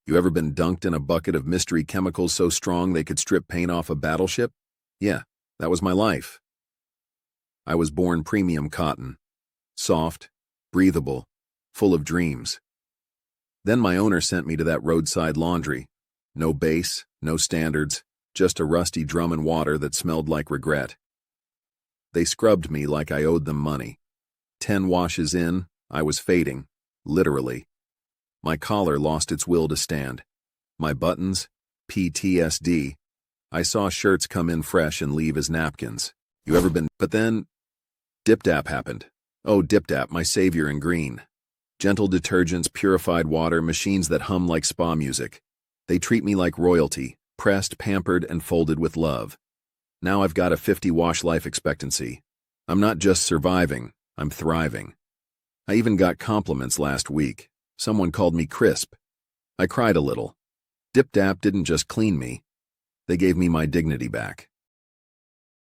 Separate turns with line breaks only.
You ever been dunked in a bucket of mystery chemicals so strong they could strip paint off a battleship? Yeah, that was my life. I was born premium cotton. Soft, breathable, full of dreams. Then my owner sent me to that roadside laundry. No base, no standards, just a rusty drum and water that smelled like regret. They scrubbed me like I owed them money. 10 washes in, I was fading, literally. My collar lost its will to stand. My buttons, PTSD. I saw shirts come in fresh and leave as napkins. You ever been? But then, DipDap happened. Oh, DipDap, my savior in green. Gentle detergents, purified water, machines that hum like spa music. They treat me like royalty, pressed, pampered, and folded with love. Now I've got a 50-wash life expectancy. I'm not just surviving, I'm thriving. I even got compliments last week. Someone called me crisp. I cried a little. DipDap didn't just clean me. They gave me my dignity back.